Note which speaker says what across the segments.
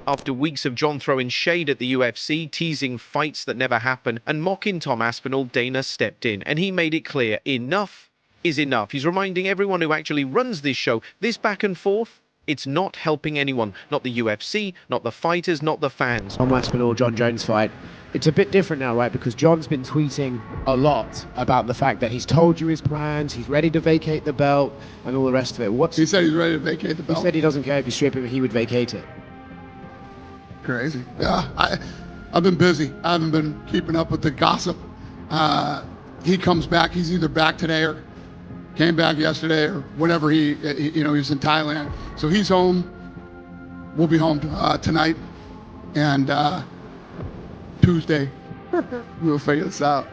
Speaker 1: After weeks of Jon throwing shade at the UFC, teasing fights that never happen, and mocking Tom Aspinall, Dana stepped in, and he made it clear, enough is enough. He's reminding everyone who actually runs this show, this back and forth, it's not helping anyone. Not the UFC, not the fighters, not the fans.
Speaker 2: Tom Aspinall, Jon Jones fight. It's a bit different now, right? Because Jon's been tweeting a lot about the fact that he's told you his plans, he's ready to vacate the belt, and all the rest of it.
Speaker 3: He said he's ready to vacate the belt.
Speaker 2: He said he doesn't care if you strip him, he would vacate it.
Speaker 3: Crazy. Yeah, I've been busy. I haven't been keeping up with the gossip. He comes back. He's either back today or came back yesterday or whenever he was in Thailand. So he's home. We'll be home tonight and Tuesday. We'll figure this out.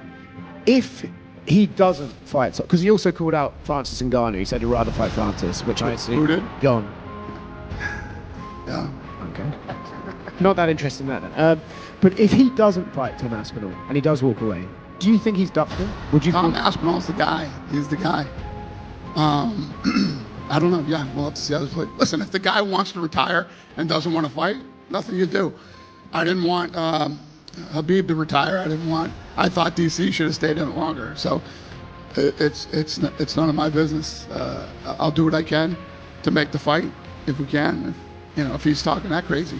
Speaker 2: If he doesn't fight, because he also called out Francis Ngannou. He said he'd rather fight Francis, which I assume.
Speaker 3: Who did?
Speaker 2: Jon.
Speaker 3: Yeah.
Speaker 2: Okay. Not that interested in that then. But if he doesn't fight Tom Aspinall and he does walk away, do you think he's ducked him? Would you?
Speaker 3: Tom Aspinall's the guy. He's the guy. I don't know. Yeah, we'll have to see how this plays. Listen, if the guy wants to retire and doesn't want to fight, nothing you do. I didn't want Habib to retire. I thought DC should have stayed in it longer. So it's none of my business. I'll do what I can to make the fight if we can. If he's talking that crazy.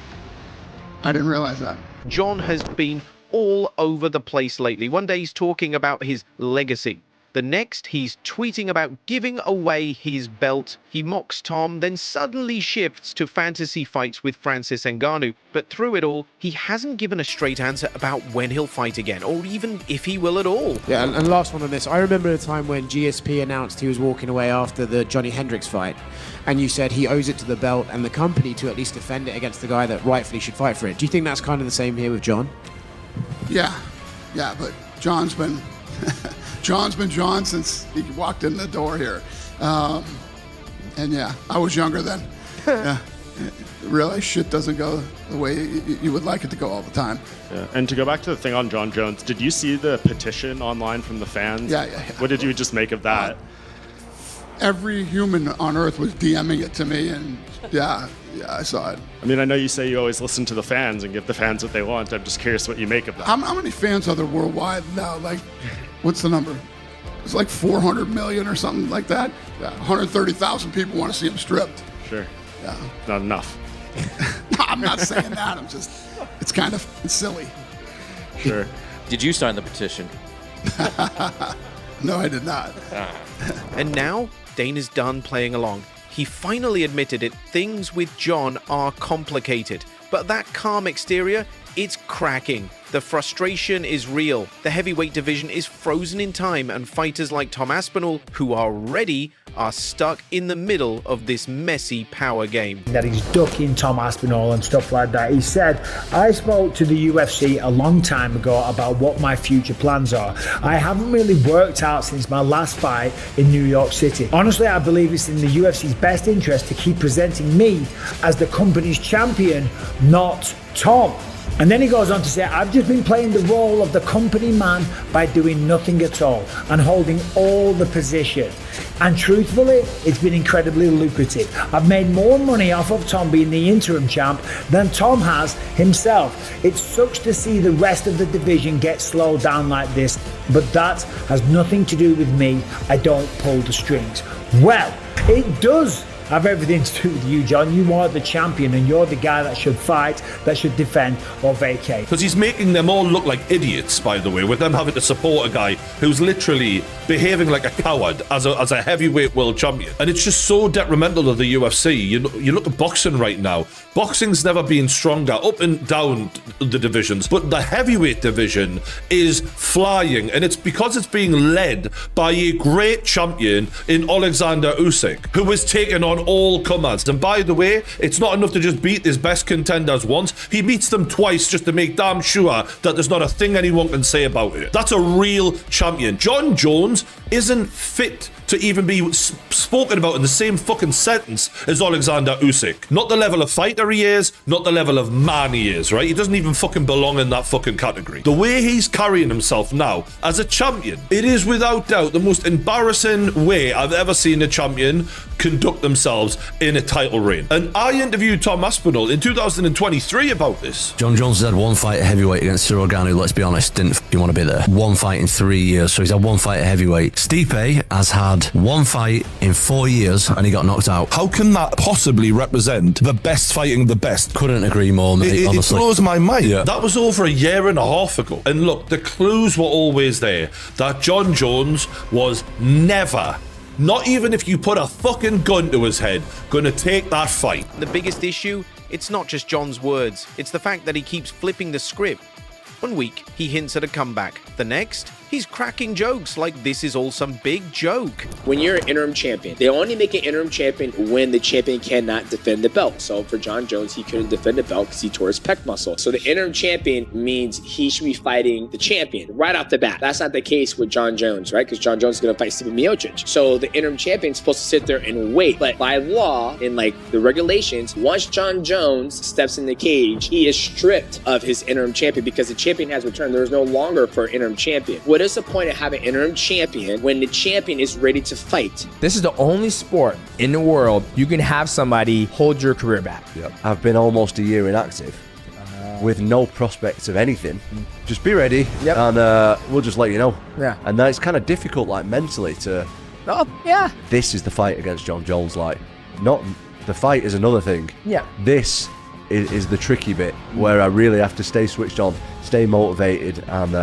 Speaker 3: I didn't realize that.
Speaker 1: Jon has been all over the place lately. One day he's talking about his legacy. The next, he's tweeting about giving away his belt. He mocks Tom, then suddenly shifts to fantasy fights with Francis Ngannou. But through it all, he hasn't given a straight answer about when he'll fight again, or even if he will at all.
Speaker 2: Yeah, and last one on this. I remember a time when GSP announced he was walking away after the Johnny Hendricks fight, and you said he owes it to the belt and the company to at least defend it against the guy that rightfully should fight for it. Do you think that's kind of the same here with Jon?
Speaker 3: Yeah, but Jon's been Jon since he walked in the door here. And yeah, I was younger then. Yeah. Really, shit doesn't go the way you would like it to go all the time.
Speaker 4: Yeah. And to go back to the thing on Jon Jones, did you see the petition online from the fans?
Speaker 3: Yeah.
Speaker 4: What did you just make of that?
Speaker 3: Every human on earth was DMing it to me, and yeah, I saw it.
Speaker 4: I mean, I know you say you always listen to the fans and give the fans what they want. I'm just curious what you make of that.
Speaker 3: How many fans are there worldwide now? Like, what's the number? It's like 400 million or something like that. Yeah, 130,000 people want to see him stripped.
Speaker 4: Sure.
Speaker 3: Yeah.
Speaker 4: Not enough.
Speaker 3: No, I'm not saying that. It's kind of silly.
Speaker 4: Sure.
Speaker 5: Did you sign the petition?
Speaker 3: No, I did not.
Speaker 1: And now, Dana's done playing along. He finally admitted it. Things with Jon are complicated. But that calm exterior, it's cracking. The frustration is real. The heavyweight division is frozen in time, and fighters like Tom Aspinall, who are ready, are stuck in the middle of this messy power game.
Speaker 6: That he's ducking Tom Aspinall and stuff like that. He said, I spoke to the UFC a long time ago about what my future plans are. I haven't really worked out since my last fight in New York City. Honestly, I believe it's in the UFC's best interest to keep presenting me as the company's champion, not Tom. And then he goes on to say, I've just been playing the role of the company man by doing nothing at all and holding all the position. And truthfully, it's been incredibly lucrative. I've made more money off of Tom being the interim champ than Tom has himself. It sucks to see the rest of the division get slowed down like this, but that has nothing to do with me. I don't pull the strings. Well, it does have everything to do with you, Jon. You are the champion and you're the guy that should fight, that should defend or vacate.
Speaker 7: Because he's making them all look like idiots, by the way, with them having to support a guy who's literally behaving like a coward as a heavyweight world champion. And it's just so detrimental to the UFC. You look at boxing right now. Boxing's never been stronger, up and down the divisions, but the heavyweight division is flying, and it's because it's being led by a great champion in Alexander Usyk, who is taking on all comers. And by the way, it's not enough to just beat his best contenders once. He beats them twice just to make damn sure that there's not a thing anyone can say about it. That's a real champion. Jon Jones isn't fit to even be spoken about in the same fucking sentence as Alexander Usyk. Not the level of fighter he is, not the level of man he is, right? He doesn't even fucking belong in that fucking category. The way he's carrying himself now as a champion, it is without doubt the most embarrassing way I've ever seen a champion conduct themselves in a title reign. And I interviewed Tom Aspinall in 2023 about this.
Speaker 5: Jon Jones has had one fight at heavyweight against Cyril Ngannou, let's be honest, didn't f***ing want to be there. One fight in 3 years, so he's had one fight at heavyweight. Stipe has had one fight in 4 years and he got knocked out.
Speaker 7: How can that possibly represent the best fighting the best?
Speaker 5: Couldn't agree more, mate, honestly.
Speaker 7: It blows my mind. Yeah. That was over a year and a half ago. And look, the clues were always there that Jon Jones was never, not even if you put a fucking gun to his head, gonna take that fight.
Speaker 1: The biggest issue, it's not just Jon's words, it's the fact that he keeps flipping the script. One week, he hints at a comeback. The next, he's cracking jokes like this is all some big joke.
Speaker 8: When you're an interim champion, they only make an interim champion when the champion cannot defend the belt. So for Jon Jones, he couldn't defend the belt because he tore his pec muscle. So the interim champion means he should be fighting the champion right off the bat. That's not the case with Jon Jones, right? Because Jon Jones is going to fight Stipe Miocic. So the interim champion is supposed to sit there and wait. But by law, in like the regulations, once Jon Jones steps in the cage, he is stripped of his interim champion because the champion has returned. There is no longer for an interim champion. What is the point of having an interim champion when the champion is ready to fight?
Speaker 9: This is the only sport in the world you can have somebody hold your career back.
Speaker 10: Yep. I've been almost a year inactive with no prospects of anything. Just be ready, and we'll just let you know.
Speaker 9: Yeah.
Speaker 10: And that's kind of difficult, like mentally, to.
Speaker 9: Oh, yeah.
Speaker 10: This is the fight against Jon Jones. Like, not the fight is another thing.
Speaker 9: Yeah.
Speaker 10: This is the tricky bit where I really have to stay switched on, stay motivated, and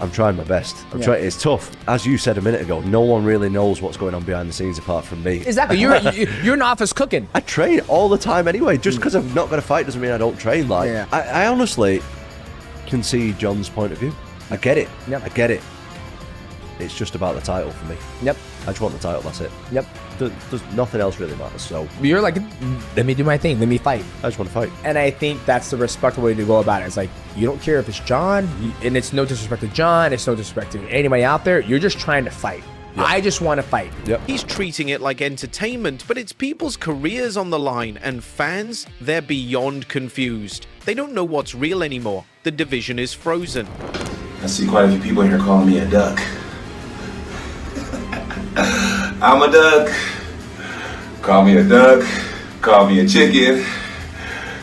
Speaker 10: I'm trying my best. It's tough. As you said a minute ago, no one really knows what's going on behind the scenes apart from me.
Speaker 9: Exactly. You're in the office cooking.
Speaker 10: I train all the time anyway. Just because I'm not going to fight doesn't mean I don't train. Like, I honestly can see Jon's point of view. I get it.
Speaker 9: Yep.
Speaker 10: I get it. It's just about the title for me.
Speaker 9: Yep.
Speaker 10: I just want the title, that's it.
Speaker 9: Yep.
Speaker 10: There's nothing else really matters, so.
Speaker 9: You're like, let me do my thing, let me fight.
Speaker 10: I just want to fight.
Speaker 9: And I think that's the respectful way to go about it. It's like, you don't care if it's Jon, and it's no disrespect to Jon, it's no disrespect to anybody out there, you're just trying to fight. Yep. I just want to fight.
Speaker 10: Yep.
Speaker 1: He's treating it like entertainment, but it's people's careers on the line, and fans, they're beyond confused. They don't know what's real anymore. The division is frozen.
Speaker 11: I see quite a few people here calling me a duck. I'm a duck. Call me a duck. Call me a chicken.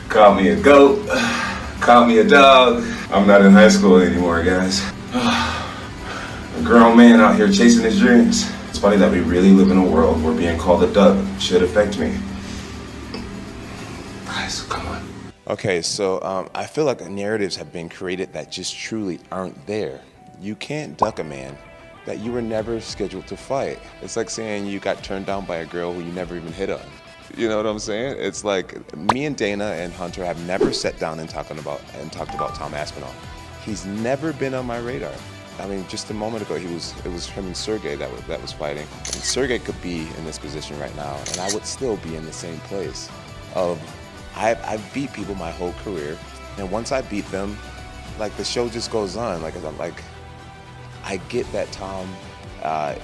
Speaker 11: Call me a goat. Call me a dog. I'm not in high school anymore, guys. A grown man out here chasing his dreams. It's funny that we really live in a world where being called a duck should affect me. Guys, come on.
Speaker 12: Okay, so I feel like narratives have been created that just truly aren't there. You can't duck a man that you were never scheduled to fight. It's like saying you got turned down by a girl who you never even hit on. You know what I'm saying? It's like me and Dana and Hunter have never sat down and talked about Tom Aspinall. He's never been on my radar. I mean, just a moment ago, it was him and Sergey that was fighting. And Sergey could be in this position right now, and I would still be in the same place. I've beat people my whole career, and once I beat them, like the show just goes on. I get that Tom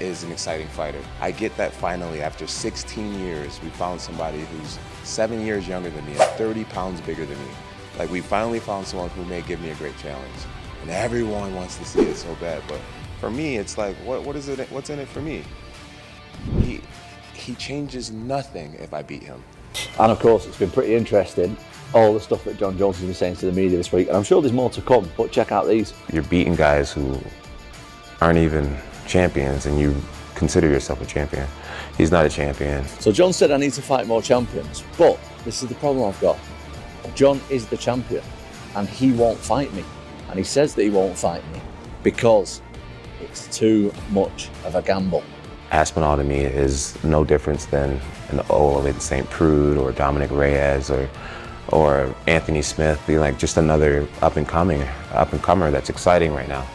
Speaker 12: is an exciting fighter. I get that finally, after 16 years, we found somebody who's 7 years younger than me and 30 pounds bigger than me. Like, we finally found someone who may give me a great challenge. And everyone wants to see it so bad, but for me, it's like, what is it? What's in it for me? He changes nothing if I beat him.
Speaker 13: And of course, it's been pretty interesting, all the stuff that Jon Jones has been saying to the media this week, and I'm sure there's more to come, but check out these.
Speaker 12: You're beating guys who aren't even champions, and you consider yourself a champion. He's not a champion.
Speaker 13: So Jon said I need to fight more champions, but this is the problem I've got. Jon is the champion, and he won't fight me. And he says that he won't fight me because it's too much of a gamble.
Speaker 12: Aspinall to me is no different than an Olin St. Prude or Dominic Reyes or Anthony Smith, being like just another up-and-comer that's exciting right now.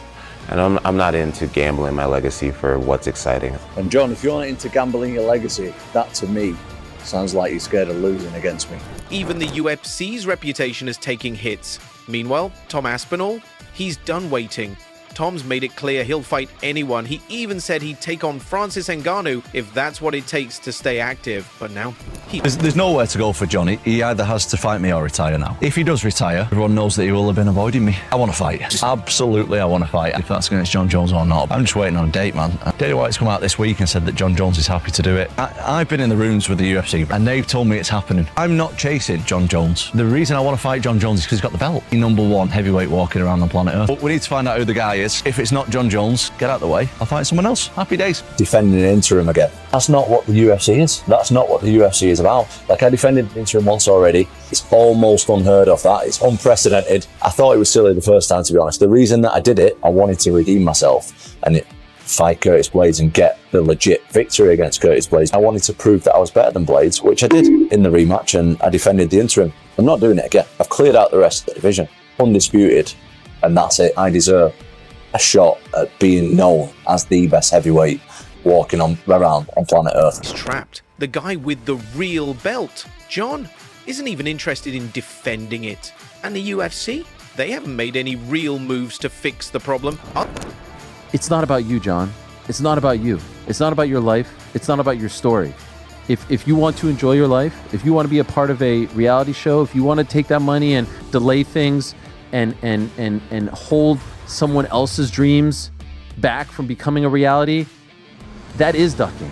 Speaker 12: And I'm not into gambling my legacy for what's exciting.
Speaker 13: And Jon, if you're not into gambling your legacy, that to me sounds like you're scared of losing against me.
Speaker 1: Even the UFC's reputation is taking hits. Meanwhile, Tom Aspinall, he's done waiting. Tom's made it clear he'll fight anyone. He even said he'd take on Francis Ngannou if that's what it takes to stay active. But now,
Speaker 5: There's nowhere to go for Johnny. He either has to fight me or retire now. If he does retire, everyone knows that he will have been avoiding me. I want to fight. Absolutely, I want to fight. If that's against Jon Jones or not. I'm just waiting on a date, man. Dana White's come out this week and said that Jon Jones is happy to do it. I've been in the rooms with the UFC and they've told me it's happening. I'm not chasing Jon Jones. The reason I want to fight Jon Jones is because he's got the belt. He's #1 heavyweight walking around on planet Earth. But we need to find out who the guy is. If it's not Jon Jones, get out of the way. I'll fight someone else. Happy days.
Speaker 13: Defending an interim again. That's not what the UFC is. That's not what the UFC is about. Like, I defended an interim once already. It's almost unheard of, that. It's unprecedented. I thought it was silly the first time, to be honest. The reason that I did it, I wanted to redeem myself and fight Curtis Blades and get the legit victory against Curtis Blades. I wanted to prove that I was better than Blades, which I did in the rematch, and I defended the interim. I'm not doing it again. I've cleared out the rest of the division. Undisputed. And that's it. I deserve a shot at being known as the best heavyweight walking around on planet Earth.
Speaker 1: he's trapped. The guy with the real belt, Jon, isn't even interested in defending it. And the UFC? They haven't made any real moves to fix the problem.
Speaker 14: It's not about you, Jon. It's not about you. It's not about your life. It's not about your story. If you want to enjoy your life, if you want to be a part of a reality show, if you want to take that money and delay things and hold someone else's dreams back from becoming a reality, that is ducking.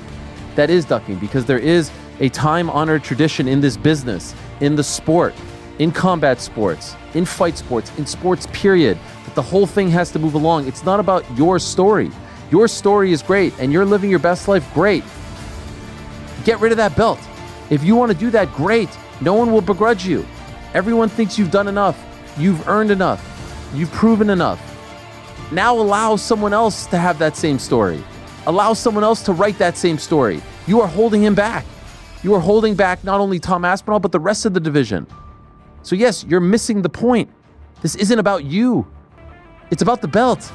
Speaker 14: That is ducking, because there is a time-honored tradition in this business, in the sport, in combat sports, in fight sports, in sports period, that the whole thing has to move along. It's not about your story. Your story is great and you're living your best life, great. Get rid of that belt. If you want to do that, great. No one will begrudge you. Everyone thinks you've done enough. You've earned enough. You've proven enough. Now allow someone else to have that same story. Allow someone else to write that same story. You are holding him back. You are holding back not only Tom Aspinall, but the rest of the division. So yes, you're missing the point. This isn't about you. It's about the belt.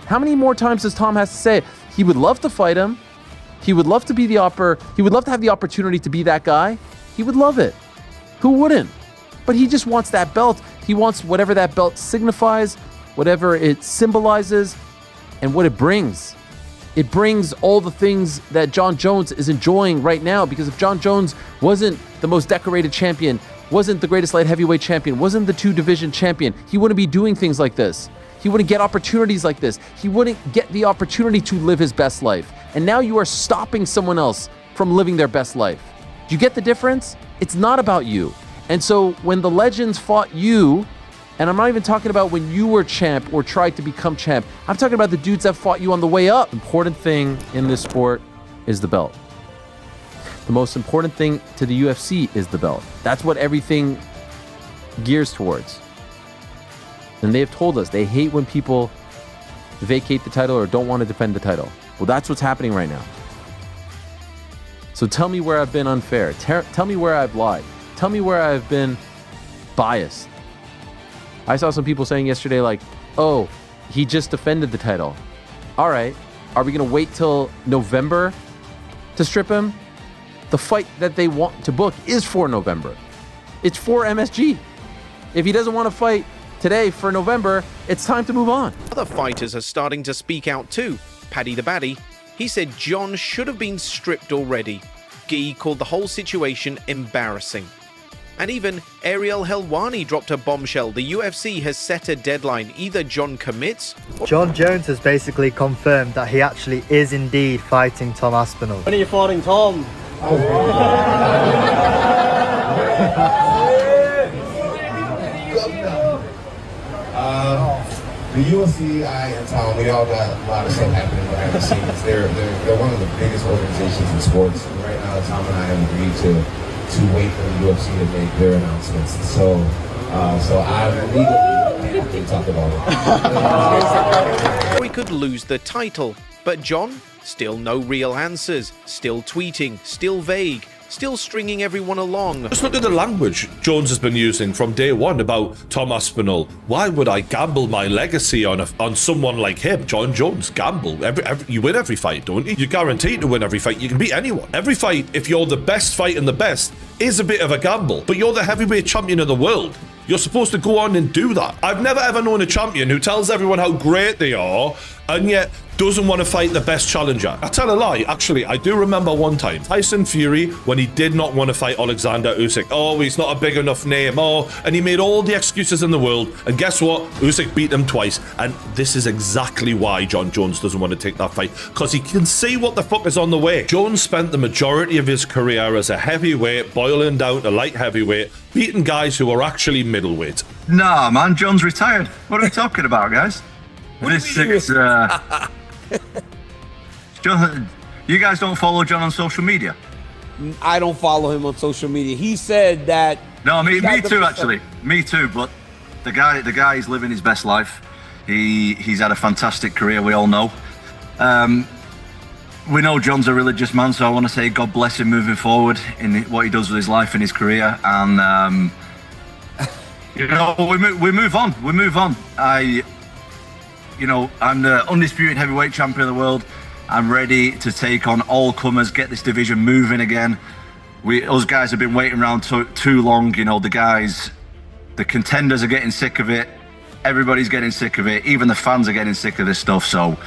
Speaker 14: How many more times does Tom have to say it? He would love to fight him. He would love to be he would love to have the opportunity to be that guy. He would love it. Who wouldn't? But he just wants that belt. He wants whatever that belt signifies, whatever it symbolizes, and what it brings. It brings all the things that Jon Jones is enjoying right now, because if Jon Jones wasn't the most decorated champion, wasn't the greatest light heavyweight champion, wasn't the 2-division champion, he wouldn't be doing things like this. He wouldn't get opportunities like this. He wouldn't get the opportunity to live his best life. And now you are stopping someone else from living their best life. Do you get the difference? It's not about you. And so when the legends fought you, and I'm not even talking about when you were champ or tried to become champ, I'm talking about the dudes that fought you on the way up. The important thing in this sport is the belt. The most important thing to the UFC is the belt. That's what everything gears towards. And they have told us they hate when people vacate the title or don't want to defend the title. Well, that's what's happening right now. So tell me where I've been unfair. Tell me where I've lied. Tell me where I've been biased. I saw some people saying yesterday, like, oh, he just defended the title. All right. Are we going to wait till November to strip him? The fight that they want to book is for November. It's for MSG. If he doesn't want to fight today for November, it's time to move on.
Speaker 1: Other fighters are starting to speak out too. Paddy the Baddy, he said Jon should have been stripped already. Guy called the whole situation embarrassing. And even Ariel Helwani dropped a bombshell. The UFC has set a deadline. Either Jon commits or...
Speaker 15: Jon Jones has basically confirmed that he actually is indeed fighting Tom Aspinall.
Speaker 16: When are you fighting Tom?
Speaker 17: The UFC, and Tom, we all got a lot of stuff happening behind the scenes. They're one of the biggest organizations in sports. And right now, Tom and I have agreed to wait for the UFC to make their announcements. So I legally can't talk about it.
Speaker 1: We could lose the title, but Jon, still no real answers, still tweeting, still vague, still stringing everyone along.
Speaker 7: Just look at the language Jones has been using from day one about Tom Aspinall. Why would I gamble my legacy on someone like him? Jon Jones, gamble. You win every fight, don't you? You're guaranteed to win every fight. You can beat anyone. Every fight, if you're the best fighting the best, is a bit of a gamble. But you're the heavyweight champion of the world. You're supposed to go on and do that. I've never ever known a champion who tells everyone how great they are and yet doesn't want to fight the best challenger. I tell a lie, actually, I do remember one time, Tyson Fury, when he did not want to fight Alexander Usyk. Oh, he's not a big enough name. Oh, and he made all the excuses in the world. And guess what? Usyk beat him twice. And this is exactly why Jon Jones doesn't want to take that fight, because he can see what the fuck is on the way. Jones spent the majority of his career as a heavyweight, boiling down to light heavyweight, beating guys who are actually middleweight.
Speaker 5: Nah, man, John's retired. What are we talking about, guys? John, you guys don't follow John on social media?
Speaker 16: I don't follow him on social media. He said that.
Speaker 5: No, me too, actually. Me too. But the guy is living his best life. He's had a fantastic career. We all know. We know John's a religious man, so I want to say God bless him moving forward in what he does with his life and his career. And you know, we move on. We move on. I'm the undisputed heavyweight champion of the world. I'm ready to take on all comers, get this division moving again. Us guys have been waiting around too long. You know, the contenders are getting sick of it. Everybody's getting sick of it. Even the fans are getting sick of this stuff. So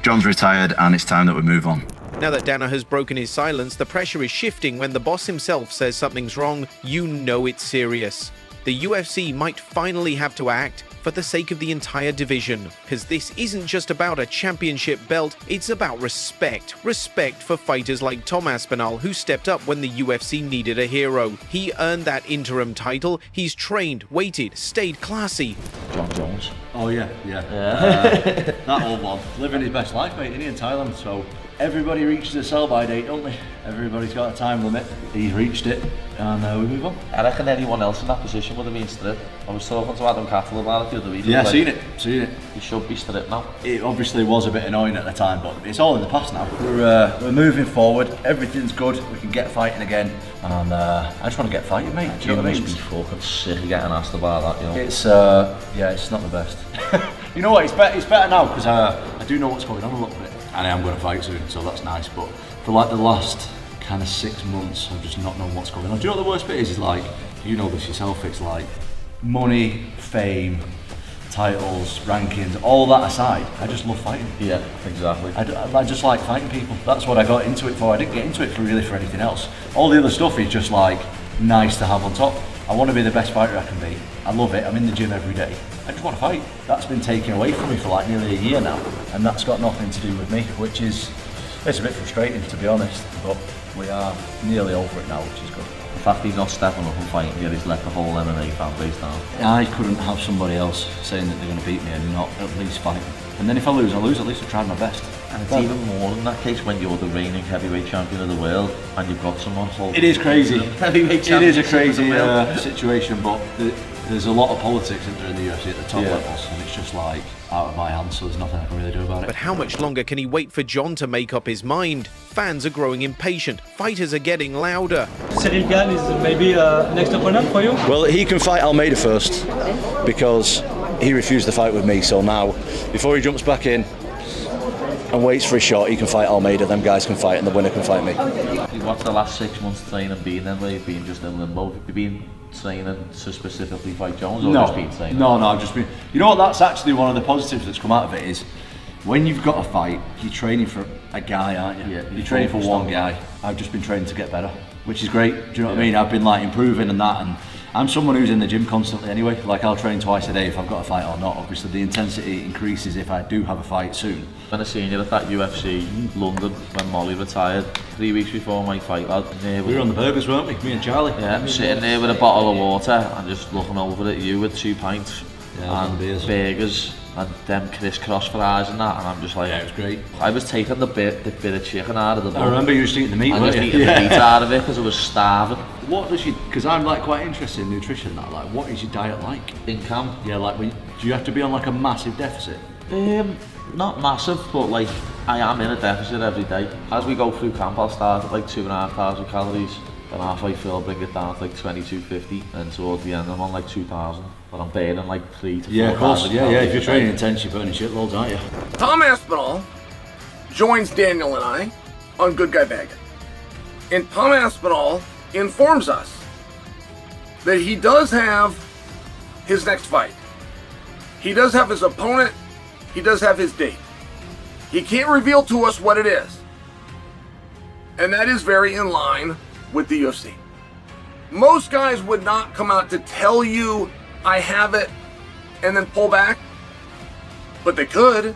Speaker 5: John's retired and it's time that we move on.
Speaker 1: Now that Dana has broken his silence, the pressure is shifting. When the boss himself says something's wrong, you know it's serious. The UFC might finally have to act for the sake of the entire division, because this isn't just about a championship belt, it's about respect. Respect for fighters like Tom Aspinall, who stepped up when the UFC needed a hero. He earned that interim title, he's trained, waited, stayed classy.
Speaker 13: Jon Jones.
Speaker 5: Oh yeah. That old one, living his best life, mate, in Thailand. So everybody reaches a sell-by date, don't they? Everybody's got a time limit. He's reached it, and we move on.
Speaker 13: I reckon anyone else in that position would have been stripped. I was talking to Adam Cattle about it the other week.
Speaker 5: Yeah, seen it.
Speaker 13: He should be stripped now.
Speaker 5: It obviously was a bit annoying at the time, but it's all in the past now. We're moving forward. Everything's good. We can get fighting again, and I just want to get fighting, mate. Do you know what I mean?
Speaker 13: Must be fucking sick of getting asked about that. You know.
Speaker 5: It's not the best. You know what? It's better now because I do know what's going on a little bit, and I am going to fight soon, so that's nice. But for like the last kind of 6 months, I've just not known what's going on. Do you know what the worst bit is like, you know this yourself, it's like money, fame, titles, rankings, all that aside, I just love fighting.
Speaker 13: Yeah, exactly.
Speaker 5: I just like fighting people. That's what I got into it for. I didn't get into it for anything else. All the other stuff is just like nice to have on top. I want to be the best fighter I can be. I love it. I'm in the gym every day. I just want to fight. That's been taken away from me for like nearly a year now, and that's got nothing to do with me, which is, it's a bit frustrating to be honest, but we are nearly over it now, which is good.
Speaker 13: The fact he's not stepping up and fighting here, he's let the whole MMA fan base down.
Speaker 5: I couldn't have somebody else saying that they're going to beat me and not at least fight. And then if I lose, at least I tried my best.
Speaker 13: And it's even more in that case when you're the reigning heavyweight champion of the world and you've got someone holding.
Speaker 5: It is crazy.
Speaker 13: Heavyweight
Speaker 5: champion. It is a crazy
Speaker 13: situation,
Speaker 5: but there's a lot of politics in the UFC at the top levels, and it's just like out of my hands, so there's nothing I can really do about it.
Speaker 1: But how much longer can he wait for Jon to make up his mind? Fans are growing impatient. Fighters are getting louder.
Speaker 18: Cyril Gane is maybe next opponent for you?
Speaker 10: Well, he can fight Almeida first because he refused the fight with me. So now, before he jumps back in and waits for a shot, he can fight Almeida. Them guys can fight, and the winner can fight me.
Speaker 13: What's the last 6 months training been then? Where you've been just in limbo? Have you been training to specifically fight Jones, or just been training?
Speaker 5: No, I've just been. You know what? That's actually one of the positives that's come out of it is when you've got a fight, you're training for a guy, aren't you?
Speaker 13: Yeah,
Speaker 5: you're training for one guy. I've just been training to get better, which is great. Do you know what I mean? I've been like improving and that, and I'm someone who's in the gym constantly anyway. Like I'll train twice a day if I've got a fight or not. Obviously the intensity increases if I do have a fight soon.
Speaker 13: When I seen you at that UFC London when Molly retired 3 weeks before my fight, lad.
Speaker 5: We were on the burgers, weren't we? Me and Charlie.
Speaker 13: Yeah, I'm sitting there with a bottle of water and just looking over at you with 2 pints and burgers and them crisscross fries and that, and I'm just like,
Speaker 5: yeah, it was great.
Speaker 13: I was taking the bit of chicken out of the bowl.
Speaker 5: I remember you were eating the meat,
Speaker 13: weren't you? I was eating the meat out of it because I was starving.
Speaker 5: What does you, because I'm like quite interested in nutrition, that like, what is your diet like?
Speaker 13: In camp?
Speaker 5: Yeah, like, do you have to be on like a massive deficit?
Speaker 13: Not massive, but like, I am in a deficit every day. As we go through camp, I'll start at like 2,500 calories. Then halfway through, I'll bring it down to like 2,250, and towards the end, I'm on like 2,000. But I'm burning like 3 to 4,000.
Speaker 5: Yeah, of course. Yeah. If you're training intense, you're burning shitloads, aren't you?
Speaker 19: Tom Aspinall joins Daniel and I on Good Guy Bad Guy. And Tom Aspinall informs us that he does have his next fight. He does have his opponent. He does have his date. He can't reveal to us what it is. And that is very in line with the UFC. Most guys would not come out to tell you, I have it, and then pull back. But they could.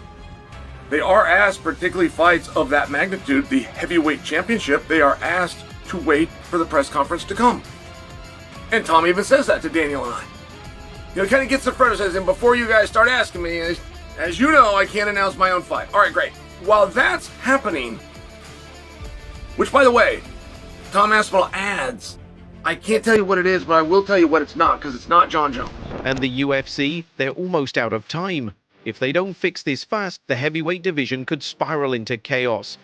Speaker 19: They are asked, particularly fights of that magnitude, the heavyweight championship, they are asked to wait for the press conference to come. And Tom even says that to Daniel and I. You know, kind of gets the front, says, and before you guys start asking me, as you know, I can't announce my own fight. All right, great. While that's happening, which, by the way, Tom Aspinall adds, I can't tell you what it is, but I will tell you what it's not, because it's not Jon Jones.
Speaker 1: And the UFC, they're almost out of time. If they don't fix this fast, the heavyweight division could spiral into chaos.